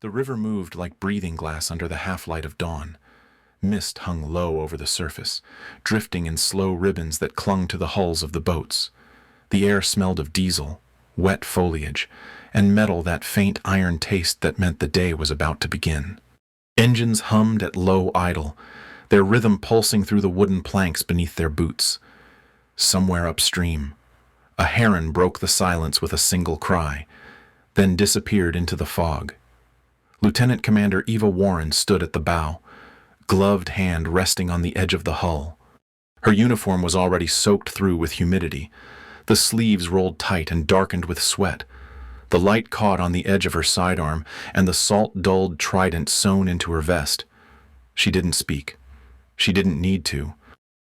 The river moved like breathing glass under the half-light of dawn. Mist hung low over the surface, drifting in slow ribbons that clung to the hulls of the boats. The air smelled of diesel, wet foliage, and metal, that faint iron taste that meant the day was about to begin. Engines hummed at low idle, their rhythm pulsing through the wooden planks beneath their boots. Somewhere upstream, a heron broke the silence with a single cry, then disappeared into the fog. Lieutenant Commander Eva Warren stood at the bow, gloved hand resting on the edge of the hull. Her uniform was already soaked through with humidity. The sleeves rolled tight and darkened with sweat. The light caught on the edge of her sidearm, and the salt-dulled trident sewn into her vest. She didn't speak. She didn't need to.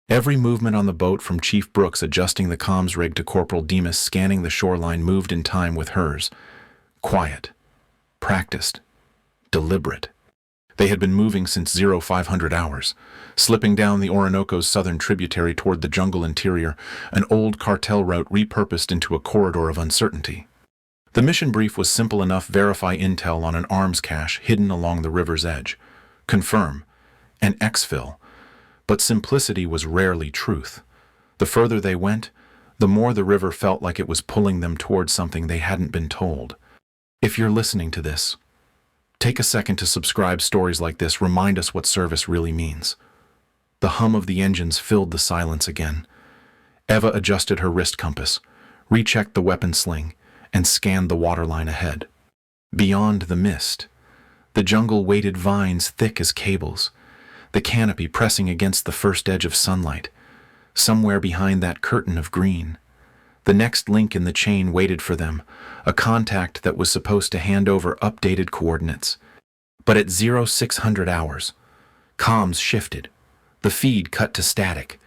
Every movement on the boat, from Chief Brooks adjusting the comms rig to Corporal Demas scanning the shoreline, moved in time with hers. Quiet. Practiced. Deliberate. They had been moving since 0500 hours, slipping down the Orinoco's southern tributary toward the jungle interior, an old cartel route repurposed into a corridor of uncertainty. The mission brief was simple enough: verify intel on an arms cache hidden along the river's edge. Confirm. And exfil. But simplicity was rarely truth. The further they went, the more the river felt like it was pulling them toward something they hadn't been told. If you're listening to this, take a second to subscribe. Stories like this remind us what service really means. The hum of the engines filled the silence again. Eva adjusted her wrist compass, rechecked the weapon sling, and scanned the waterline ahead. Beyond the mist, the jungle waited, vines thick as cables, the canopy pressing against the first edge of sunlight. Somewhere behind that curtain of green, the next link in the chain waited for them, a contact that was supposed to hand over updated coordinates. But at 0600 hours, comms shifted. The feed cut to static.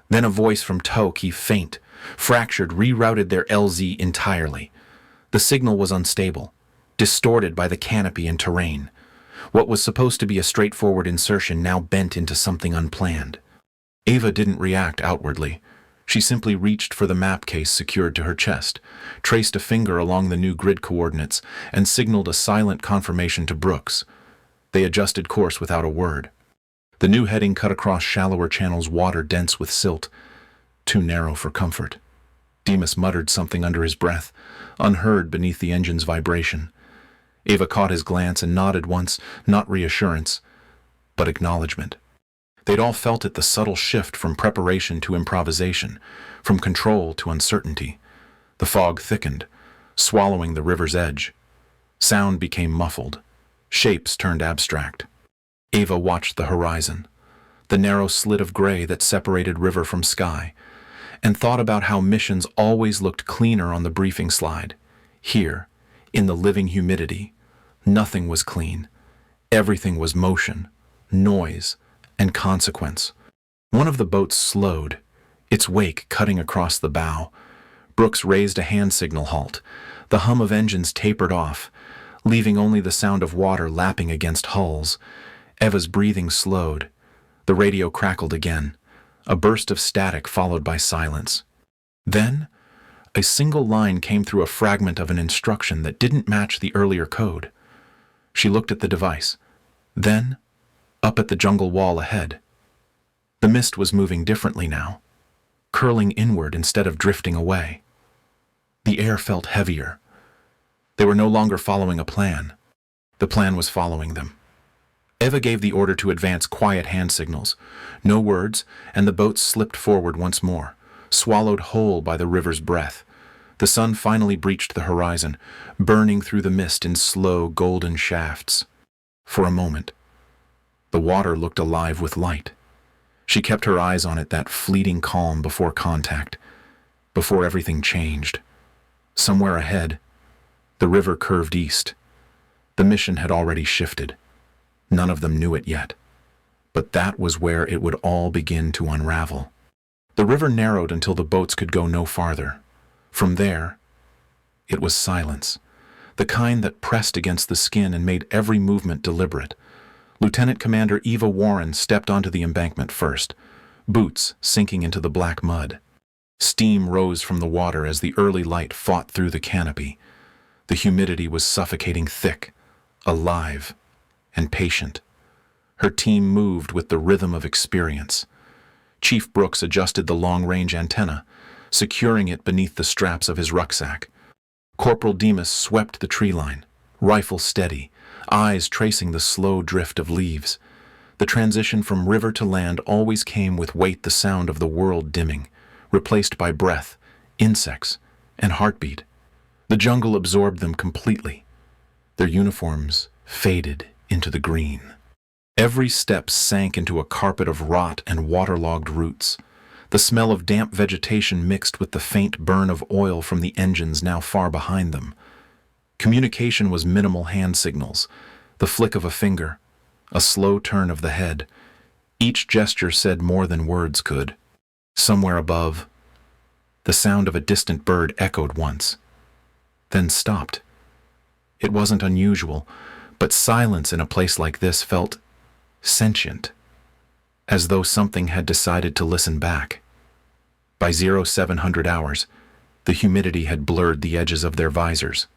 Then a voice from Toki, faint, fractured, rerouted their LZ entirely. The signal was unstable, distorted by the canopy and terrain. What was supposed to be a straightforward insertion now bent into something unplanned. Eva didn't react outwardly. She simply reached for the map case secured to her chest, traced a finger along the new grid coordinates, and signaled a silent confirmation to Brooks. They adjusted course without a word. The new heading cut across shallower channels, water dense with silt, too narrow for comfort. Demas muttered something under his breath, unheard beneath the engine's vibration. Eva caught his glance and nodded once, not reassurance, but acknowledgement. They'd all felt it, the subtle shift from preparation to improvisation, from control to uncertainty. The fog thickened, swallowing the river's edge. Sound became muffled. Shapes turned abstract. Eva watched the horizon, the narrow slit of gray that separated river from sky, and thought about how missions always looked cleaner on the briefing slide. Here, in the living humidity, nothing was clean. Everything was motion, noise, and consequence. One of the boats slowed, its wake cutting across the bow. Brooks raised a hand signal halt. The hum of engines tapered off, leaving only the sound of water lapping against hulls. Eva's breathing slowed. The radio crackled again, a burst of static followed by silence. Then, a single line came through, a fragment of an instruction that didn't match the earlier code. She looked at the device, then up at the jungle wall ahead. The mist was moving differently now, curling inward instead of drifting away. The air felt heavier. They were no longer following a plan. The plan was following them. Eva gave the order to advance, quiet hand signals. No words, and the boat slipped forward once more, swallowed whole by the river's breath. The sun finally breached the horizon, burning through the mist in slow, golden shafts. For a moment, the water looked alive with light. She kept her eyes on it, that fleeting calm before contact, before everything changed. Somewhere ahead, the river curved east. The mission had already shifted. None of them knew it yet, but that was where it would all begin to unravel. The river narrowed until the boats could go no farther. From there, it was silence, the kind that pressed against the skin and made every movement deliberate. Lieutenant Commander Eva Warren stepped onto the embankment first, boots sinking into the black mud. Steam rose from the water as the early light fought through the canopy. The humidity was suffocating, thick, alive, and patient. Her team moved with the rhythm of experience. Chief Brooks adjusted the long-range antenna, securing it beneath the straps of his rucksack. Corporal Demas swept the tree line, rifle steady, eyes tracing the slow drift of leaves. The transition from river to land always came with weight, the sound of the world dimming, replaced by breath, insects, and heartbeat. The jungle absorbed them completely. Their uniforms faded into the green. Every step sank into a carpet of rot and waterlogged roots. The smell of damp vegetation mixed with the faint burn of oil from the engines now far behind them. Communication was minimal: hand signals, the flick of a finger, a slow turn of the head. Each gesture said more than words could. Somewhere above, the sound of a distant bird echoed once, then stopped. It wasn't unusual, but silence in a place like this felt sentient, as though something had decided to listen back. By 0700 hours, the humidity had blurred the edges of their visors.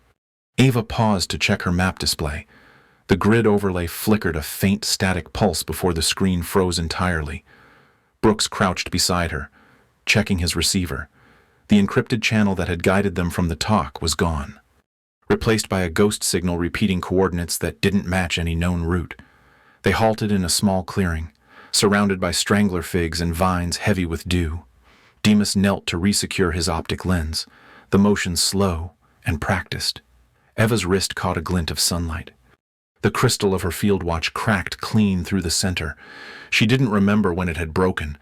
Ava paused to check her map display. The grid overlay flickered a faint static pulse before the screen froze entirely. Brooks crouched beside her, checking his receiver. The encrypted channel that had guided them from the talk was gone, replaced by a ghost signal repeating coordinates that didn't match any known route. They halted in a small clearing, surrounded by strangler figs and vines heavy with dew. Demas knelt to resecure his optic lens, the motion slow and practiced. Eva's wrist caught a glint of sunlight. The crystal of her field watch cracked clean through the center. She didn't remember when it had broken,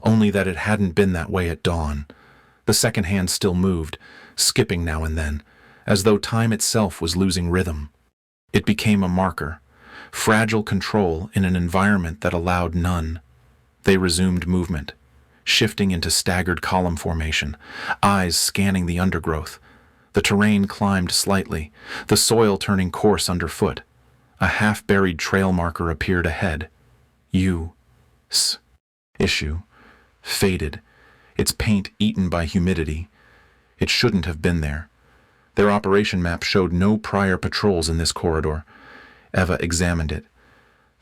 only that it hadn't been that way at dawn. The second hand still moved, skipping now and then, as though time itself was losing rhythm. It became a marker, fragile control in an environment that allowed none. They resumed movement, shifting into staggered column formation, eyes scanning the undergrowth. The terrain climbed slightly, the soil turning coarse underfoot. A half-buried trail marker appeared ahead. U.S. Issue. Faded, its paint eaten by humidity. It shouldn't have been there. Their operation map showed no prior patrols in this corridor. Eva examined it.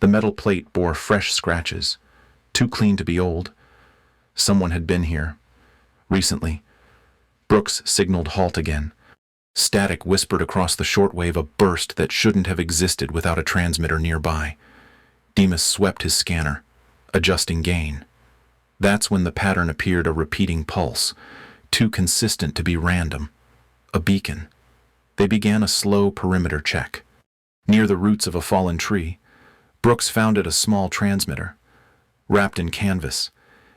The metal plate bore fresh scratches, too clean to be old. Someone had been here. Recently. Brooks signaled halt again. Static whispered across the shortwave, a burst that shouldn't have existed without a transmitter nearby. Demas swept his scanner, adjusting gain. That's when the pattern appeared, a repeating pulse, too consistent to be random. A beacon. They began a slow perimeter check. Near the roots of a fallen tree, Brooks found it a small transmitter, wrapped in canvas,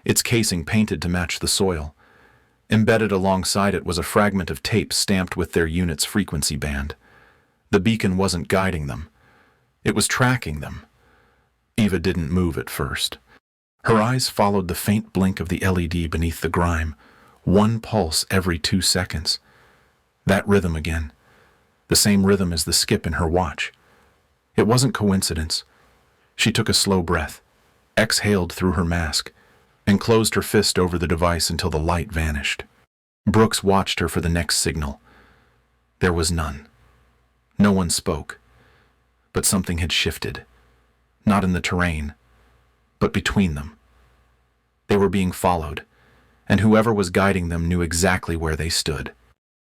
its casing painted to match the soil. Embedded alongside it was a fragment of tape stamped with their unit's frequency band. The beacon wasn't guiding them. It was tracking them. Eva didn't move at first. Her eyes followed the faint blink of the LED beneath the grime, one pulse every 2 seconds. That rhythm again. The same rhythm as the skip in her watch. It wasn't coincidence. She took a slow breath, exhaled through her mask, and closed her fist over the device until the light vanished. Brooks watched her for the next signal. There was none. No one spoke. But something had shifted. Not in the terrain, but between them. They were being followed, and whoever was guiding them knew exactly where they stood.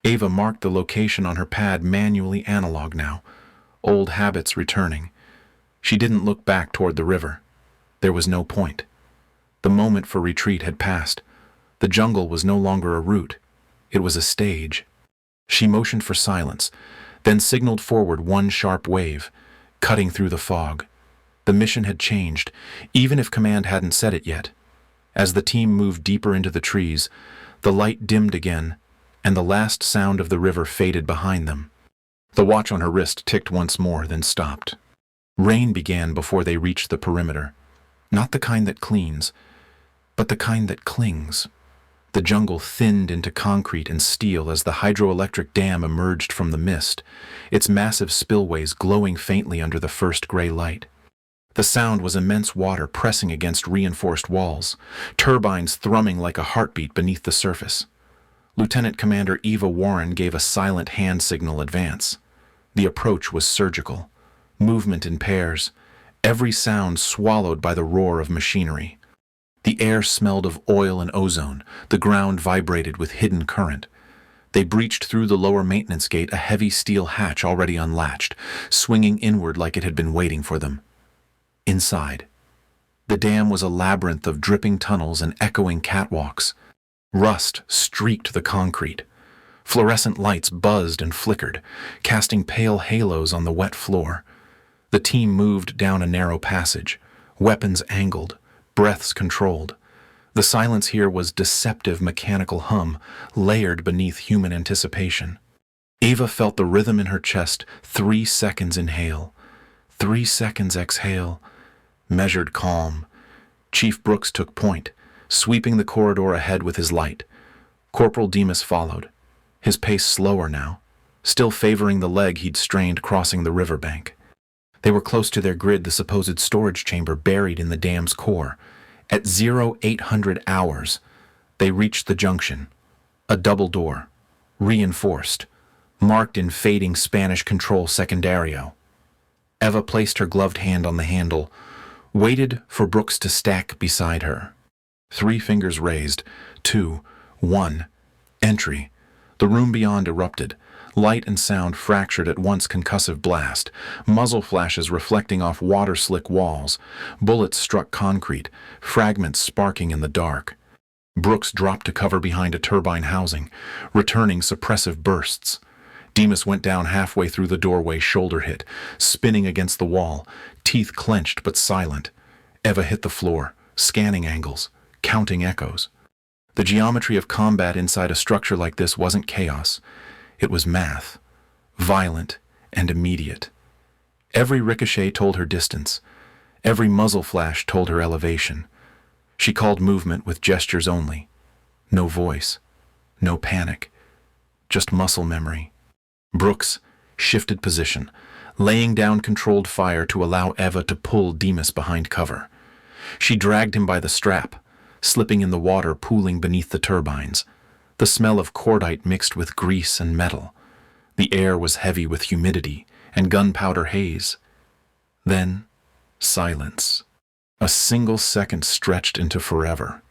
Ava marked the location on her pad, manually analog now, old habits returning. She didn't look back toward the river. There was no point. The moment for retreat had passed. The jungle was no longer a route. It was a stage. She motioned for silence, then signaled forward one sharp wave, cutting through the fog. The mission had changed, even if command hadn't said it yet. As the team moved deeper into the trees, the light dimmed again, and the last sound of the river faded behind them. The watch on her wrist ticked once more, then stopped. Rain began before they reached the perimeter. Not the kind that cleans, but the kind that clings. The jungle thinned into concrete and steel as the hydroelectric dam emerged from the mist, its massive spillways glowing faintly under the first gray light. The sound was immense water pressing against reinforced walls, turbines thrumming like a heartbeat beneath the surface. Lieutenant Commander Eva Warren gave a silent hand signal advance. The approach was surgical. movement in pairs, every sound swallowed by the roar of machinery. The air smelled of oil and ozone, the ground vibrated with hidden current. They breached through the lower maintenance gate, a heavy steel hatch already unlatched, swinging inward like it had been waiting for them. Inside, the dam was a labyrinth of dripping tunnels and echoing catwalks. Rust streaked the concrete. Fluorescent lights buzzed and flickered, casting pale halos on the wet floor. The team moved down a narrow passage, weapons angled, breaths controlled. The silence here was deceptive mechanical hum, layered beneath human anticipation. Ava felt the rhythm in her chest. 3 seconds inhale, 3 seconds exhale. Measured calm. Chief Brooks took point, sweeping the corridor ahead with his light. Corporal Demas followed, his pace slower now, still favoring the leg he'd strained crossing the riverbank. They were close to their grid, the supposed storage chamber buried in the dam's core. At 0800 hours, they reached the junction. A double door, reinforced, marked in fading Spanish control secondario. Eva placed her gloved hand on the handle, waited for Brooks to stack beside her. 3 fingers raised, 2, 1, entry. The room beyond erupted. Light and sound fractured at once, concussive blast, muzzle flashes reflecting off water-slick walls, bullets struck concrete, fragments sparking in the dark. Brooks dropped to cover behind a turbine housing, returning suppressive bursts. Demas went down halfway through the doorway, shoulder hit, spinning against the wall, teeth clenched but silent. Eva hit the floor, scanning angles, counting echoes. The geometry of combat inside a structure like this wasn't chaos. It was math, violent and immediate. Every ricochet told her distance. Every muzzle flash told her elevation. She called movement with gestures only. No voice, no panic, just muscle memory. Brooks shifted position, laying down controlled fire to allow Eva to pull Demas behind cover. She dragged him by the strap, slipping in the water pooling beneath the turbines. The smell of cordite mixed with grease and metal. The air was heavy with humidity and gunpowder haze. Then, silence. A single second stretched into forever.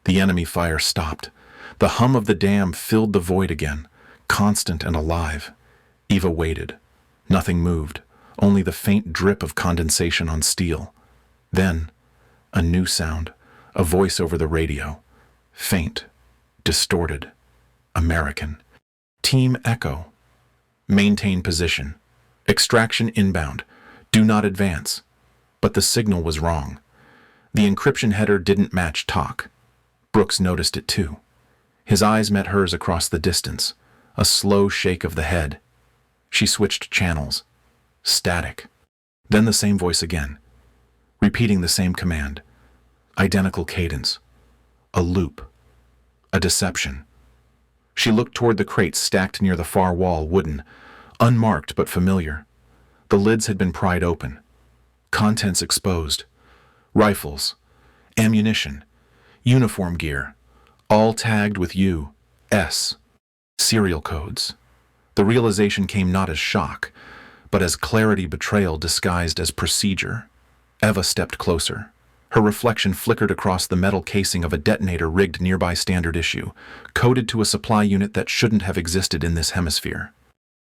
The enemy fire stopped. The hum of the dam filled the void again, constant and alive. Eva waited. Nothing moved, only the faint drip of condensation on steel. Then, a new sound, a voice over the radio. Faint, distorted, American. Team Echo. Maintain position. Extraction inbound. Do not advance. But the signal was wrong. The encryption header didn't match talk. Brooks noticed it too. His eyes met hers across the distance, a slow shake of the head. She switched channels. Static. Then the same voice again, repeating the same command. Identical cadence. A loop. A deception. She looked toward the crates stacked near the far wall, wooden, unmarked but familiar. The lids had been pried open. Contents exposed. Rifles, ammunition, uniform gear, all tagged with U.S. serial codes. The realization came not as shock, but as clarity betrayal disguised as procedure. Eva stepped closer. Her reflection flickered across the metal casing of a detonator rigged nearby standard issue, coded to a supply unit that shouldn't have existed in this hemisphere.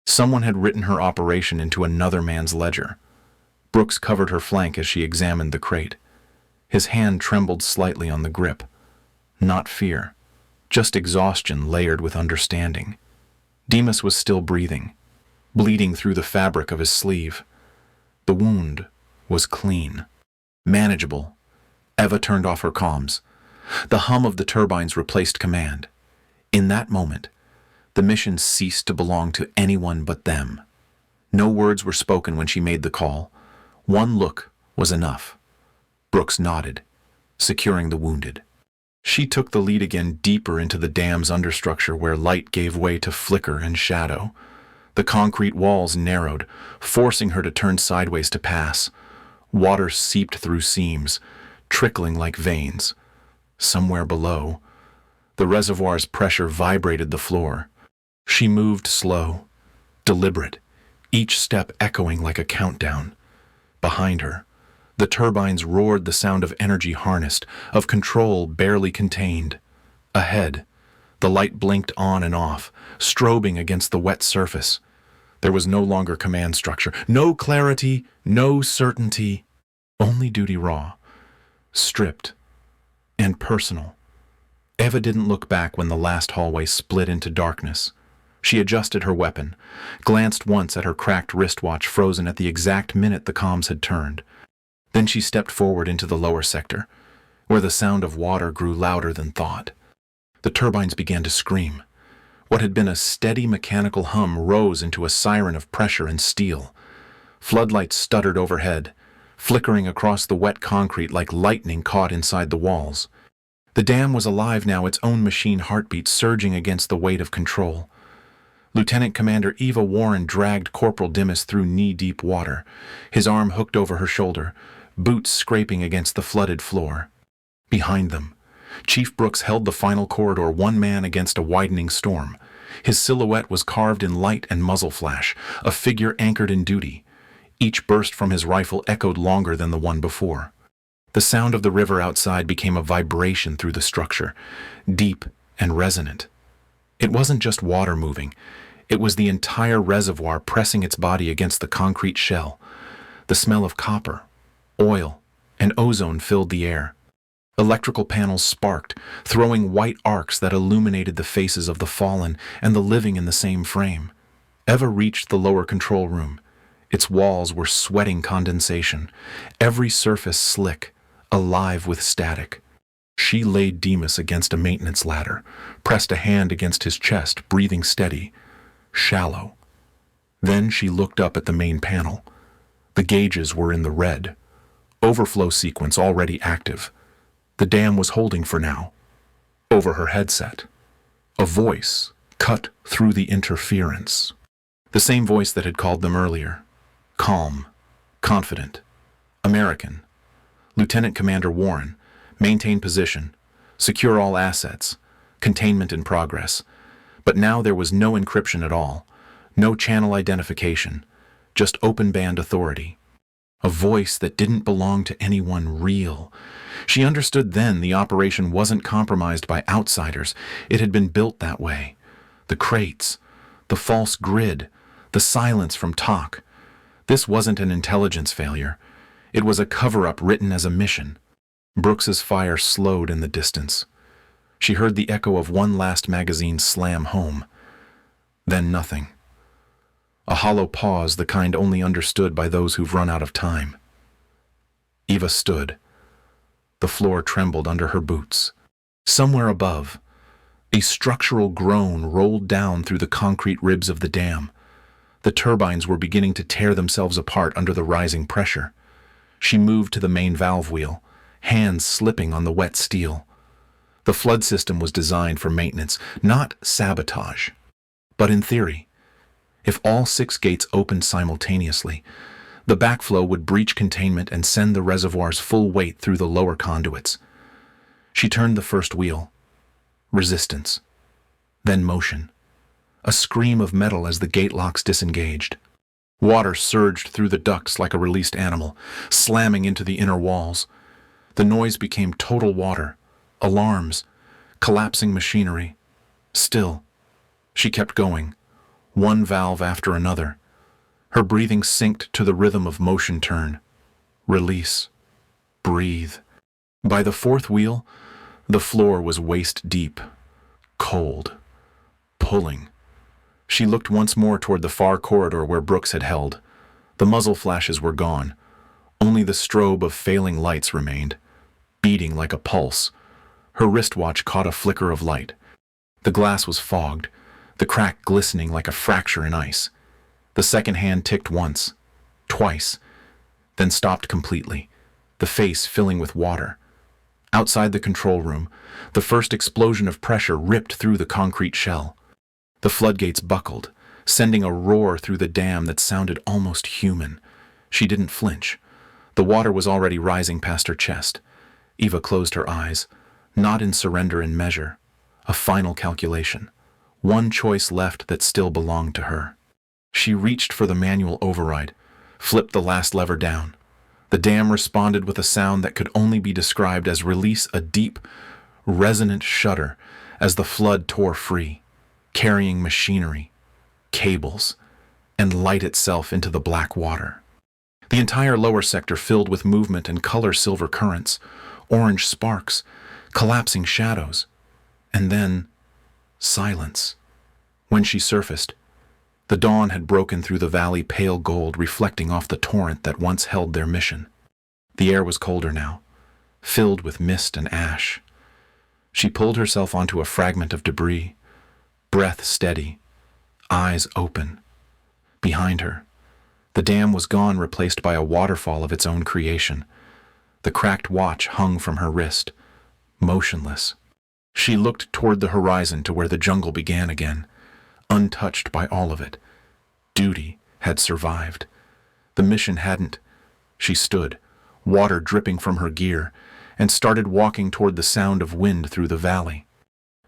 Someone had written her operation into another man's ledger. Brooks covered her flank as she examined the crate. His hand trembled slightly on the grip. Not fear, just exhaustion layered with understanding. Demas was still breathing, bleeding through the fabric of his sleeve. The wound was clean, manageable. Eva turned off her comms. The hum of the turbines replaced command. In that moment, the mission ceased to belong to anyone but them. No words were spoken when she made the call. One look was enough. Brooks nodded, securing the wounded. She took the lead again, deeper into the dam's understructure where light gave way to flicker and shadow. The concrete walls narrowed, forcing her to turn sideways to pass. Water seeped through seams, trickling like veins. Somewhere below, the reservoir's pressure vibrated the floor. She moved slow, deliberate, each step echoing like a countdown. Behind her, the turbines roared the sound of energy harnessed, of control barely contained. Ahead, the light blinked on and off, strobing against the wet surface. There was no longer command structure, no clarity, no certainty, only duty raw, stripped, and personal. Eva didn't look back when the last hallway split into darkness. She adjusted her weapon, glanced once at her cracked wristwatch frozen at the exact minute the comms had turned. Then she stepped forward into the lower sector, where the sound of water grew louder than thought. The turbines began to scream. What had been a steady mechanical hum rose into a siren of pressure and steel. Floodlights stuttered overhead, flickering across the wet concrete like lightning caught inside the walls. The dam was alive now, its own machine heartbeat surging against the weight of control. Lieutenant Commander Eva Warren dragged Corporal Dimas through knee-deep water, his arm hooked over her shoulder, boots scraping against the flooded floor. Behind them, Chief Brooks held the final corridor, one man against a widening storm. His silhouette was carved in light and muzzle flash, a figure anchored in duty. Each burst from his rifle echoed longer than the one before. The sound of the river outside became a vibration through the structure, deep and resonant. It wasn't just water moving. It was the entire reservoir pressing its body against the concrete shell. The smell of copper, oil, and ozone filled the air. Electrical panels sparked, throwing white arcs that illuminated the faces of the fallen and the living in the same frame. Eva reached the lower control room. Its walls were sweating condensation, every surface slick, alive with static. She laid Dimas against a maintenance ladder, pressed a hand against his chest, breathing steady, shallow. Then she looked up at the main panel. The gauges were in the red. Overflow sequence already active. The dam was holding for now. Over her headset, a voice cut through the interference. The same voice that had called them earlier. Calm, confident, American. Lieutenant Commander Warren, maintain position, secure all assets, containment in progress. But now there was no encryption at all, no channel identification, just open band authority. A voice that didn't belong to anyone real. She understood then the operation wasn't compromised by outsiders. It had been built that way. The crates, the false grid, the silence from talk. This wasn't an intelligence failure. It was a cover-up written as a mission. Brooks's fire slowed in the distance. She heard the echo of one last magazine slam home. Then nothing. A hollow pause, the kind only understood by those who've run out of time. Eva stood. The floor trembled under her boots. Somewhere above, a structural groan rolled down through the concrete ribs of the dam. The turbines were beginning to tear themselves apart under the rising pressure. She moved to the main valve wheel, hands slipping on the wet steel. The flood system was designed for maintenance, not sabotage. But in theory, if all 6 gates opened simultaneously, the backflow would breach containment and send the reservoir's full weight through the lower conduits. She turned the first wheel. Resistance. Then motion. A scream of metal as the gate locks disengaged. Water surged through the ducts like a released animal, slamming into the inner walls. The noise became total water, alarms, collapsing machinery. Still, she kept going, one valve after another. Her breathing synced to the rhythm of motion turn. Release. Breathe. By the 4th wheel, the floor was waist deep, cold, pulling. She looked once more toward the far corridor where Brooks had held. The muzzle flashes were gone. Only the strobe of failing lights remained, beating like a pulse. Her wristwatch caught a flicker of light. The glass was fogged, the crack glistening like a fracture in ice. The second hand ticked once, twice, then stopped completely, the face filling with water. Outside the control room, the first explosion of pressure ripped through the concrete shell. The floodgates buckled, sending a roar through the dam that sounded almost human. She didn't flinch. The water was already rising past her chest. Eva closed her eyes, not in surrender and measure, a final calculation. One choice left that still belonged to her. She reached for the manual override, flipped the last lever down. The dam responded with a sound that could only be described as release a deep, resonant shudder as the flood tore free, carrying machinery, cables, and light itself into the black water. The entire lower sector filled with movement and color silver currents, orange sparks, collapsing shadows, and then silence. When she surfaced, the dawn had broken through the valley, pale gold reflecting off the torrent that once held their mission. The air was colder now, filled with mist and ash. She pulled herself onto a fragment of debris, breath steady, eyes open. Behind her, the dam was gone, replaced by a waterfall of its own creation. The cracked watch hung from her wrist, motionless. She looked toward the horizon to where the jungle began again, untouched by all of it. Duty had survived. The mission hadn't. She stood, water dripping from her gear, and started walking toward the sound of wind through the valley.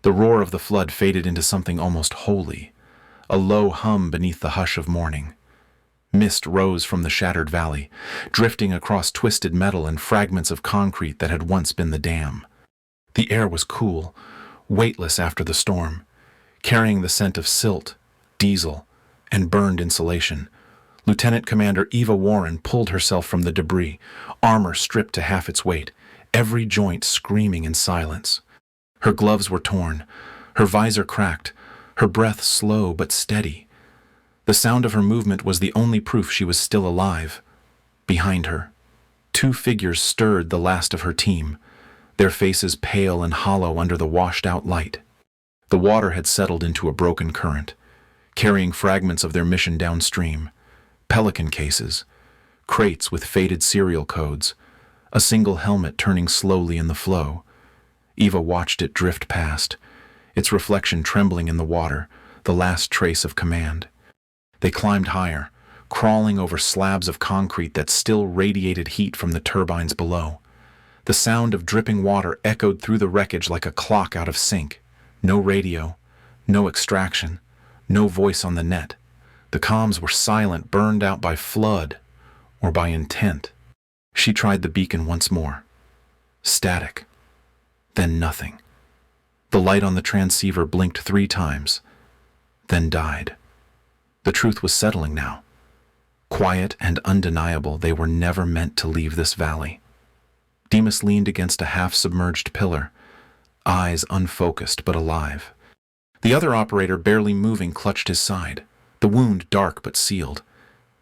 The roar of the flood faded into something almost holy, a low hum beneath the hush of morning. Mist rose from the shattered valley, drifting across twisted metal and fragments of concrete that had once been the dam. The air was cool, weightless after the storm, carrying the scent of silt, diesel, and burned insulation. Lieutenant Commander Eva Warren pulled herself from the debris, armor stripped to half its weight, every joint screaming in silence. Her gloves were torn, her visor cracked, her breath slow but steady. The sound of her movement was the only proof she was still alive. Behind her, two figures stirred the last of her team, their faces pale and hollow under the washed-out light. The water had settled into a broken current, carrying fragments of their mission downstream. Pelican cases, crates with faded serial codes, a single helmet turning slowly in the flow. Eva watched it drift past, its reflection trembling in the water, the last trace of command. They climbed higher, crawling over slabs of concrete that still radiated heat from the turbines below. The sound of dripping water echoed through the wreckage like a clock out of sync. No radio, no extraction, no voice on the net. The comms were silent, burned out by flood or by intent. She tried the beacon once more. Static. Then nothing. The light on the transceiver blinked 3 times, then died. The truth was settling now. Quiet and undeniable, they were never meant to leave this valley. Demas leaned against a half-submerged pillar, eyes unfocused but alive. The other operator, barely moving, clutched his side, the wound dark but sealed.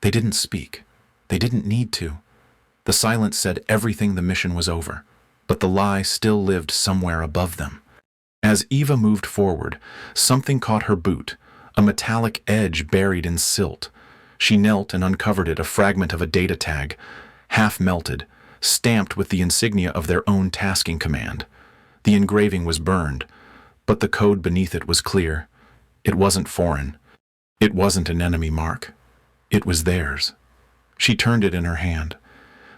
They didn't speak. They didn't need to. The silence said everything the mission was over, but the lie still lived somewhere above them. As Eva moved forward, something caught her boot, a metallic edge buried in silt. She knelt and uncovered it, a fragment of a data tag, half melted, stamped with the insignia of their own tasking command. The engraving was burned, but the code beneath it was clear. It wasn't foreign. It wasn't an enemy mark. It was theirs. She turned it in her hand,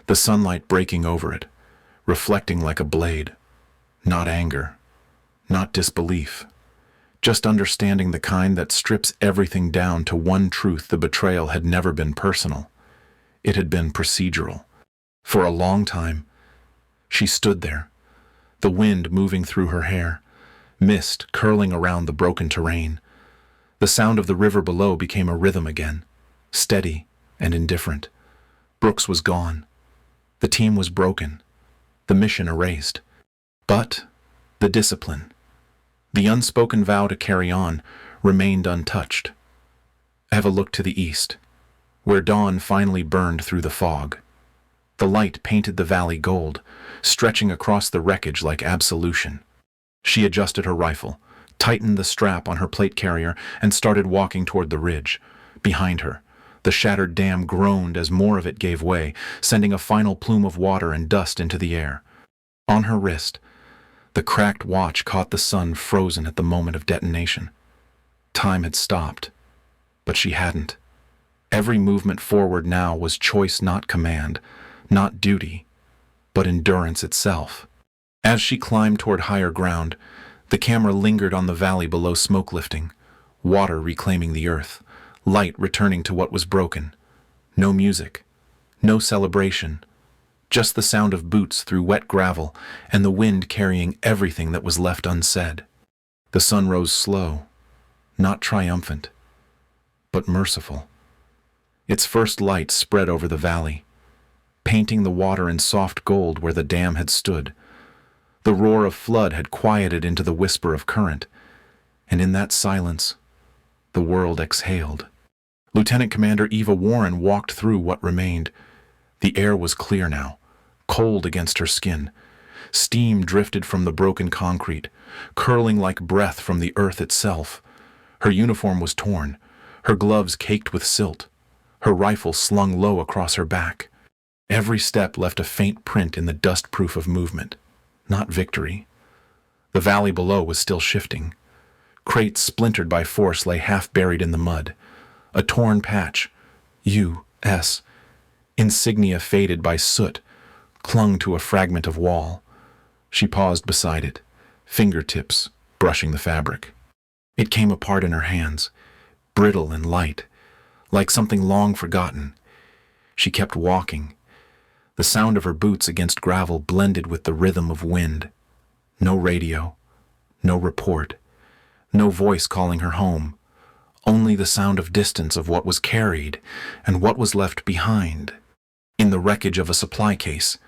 the sunlight breaking over it, reflecting like a blade. Not anger, not disbelief, just understanding, the kind that strips everything down to one truth. The betrayal had never been personal. It had been procedural. For a long time, she stood there, the wind moving through her hair, mist curling around the broken terrain. The sound of the river below became a rhythm again, steady and indifferent. Brooks was gone. The team was broken. The mission erased. But the discipline, the unspoken vow to carry on, remained untouched. Eva looked to the east, where dawn finally burned through the fog. The light painted the valley gold, stretching across the wreckage like absolution. She adjusted her rifle, tightened the strap on her plate carrier, and started walking toward the ridge. Behind her, the shattered dam groaned as more of it gave way, sending a final plume of water and dust into the air. On her wrist, the cracked watch caught the sun frozen at the moment of detonation. Time had stopped, but she hadn't. Every movement forward now was choice, not command, not duty, but endurance itself. As she climbed toward higher ground, the camera lingered on the valley below, smoke lifting, water reclaiming the earth, light returning to what was broken. No music, no celebration, Just the sound of boots through wet gravel and the wind carrying everything that was left unsaid. The sun rose slow, not triumphant, but merciful. Its first light spread over the valley, painting the water in soft gold where the dam had stood. The roar of flood had quieted into the whisper of current, and in that silence, the world exhaled. Lieutenant Commander Eva Warren walked through what remained. The air was clear now, cold against her skin. Steam drifted from the broken concrete, curling like breath from the earth itself. Her uniform was torn, her gloves caked with silt, her rifle slung low across her back. Every step left a faint print in the dust-proof of movement, not victory. The valley below was still shifting. Crates splintered by force lay half buried in the mud. A torn patch, U.S., insignia faded by soot, clung to a fragment of wall. She paused beside it, fingertips brushing the fabric. It came apart in her hands, brittle and light, like something long forgotten. She kept walking. The sound of her boots against gravel blended with the rhythm of wind. No radio, no report, no voice calling her home. Only the sound of distance of what was carried and what was left behind. In the wreckage of a supply case,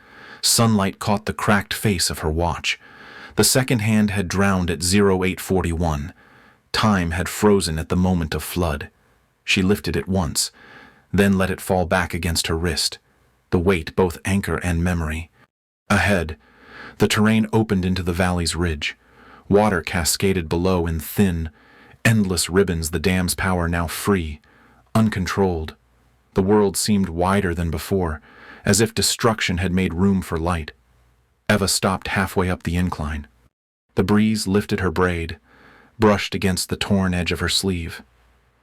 sunlight caught the cracked face of her watch. The second hand had drowned at 0841. Time had frozen at the moment of flood. She lifted it once, then let it fall back against her wrist, the weight both anchor and memory. Ahead, the terrain opened into the valley's ridge. Water cascaded below in thin, endless ribbons, the dam's power now free, uncontrolled. The world seemed wider than before, as if destruction had made room for light. Eva stopped halfway up the incline. The breeze lifted her braid, brushed against the torn edge of her sleeve.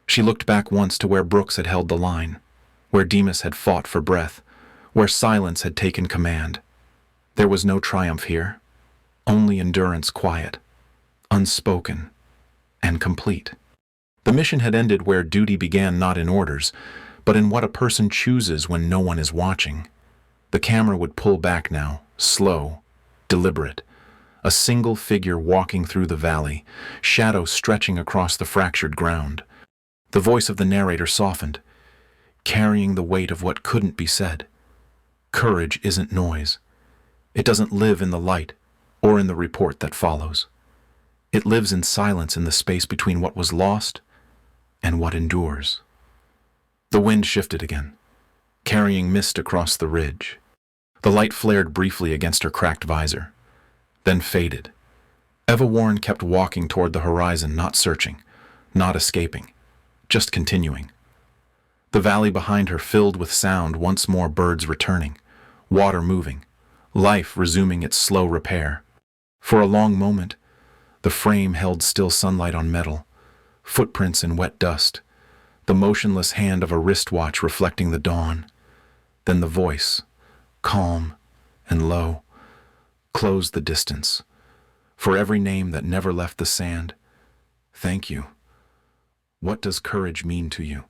She looked back once to where Brooks had held the line, where Demas had fought for breath, where silence had taken command. There was no triumph here, only endurance, quiet, unspoken, and complete. The mission had ended where duty began, not in orders, but in what a person chooses when no one is watching. The camera would pull back now, slow, deliberate. A single figure walking through the valley, shadow stretching across the fractured ground. The voice of the narrator softened, carrying the weight of what couldn't be said. Courage isn't noise. It doesn't live in the light or in the report that follows. It lives in silence, in the space between what was lost and what endures. The wind shifted again, carrying mist across the ridge. The light flared briefly against her cracked visor, then faded. Eva Warren kept walking toward the horizon, not searching, not escaping, just continuing. The valley behind her filled with sound, once more birds returning, water moving, life resuming its slow repair. For a long moment, the frame held still sunlight on metal, footprints in wet dust, the motionless hand of a wristwatch reflecting the dawn. Then the voice, calm and low, closed the distance. For every name that never left the sand, thank you. What does courage mean to you?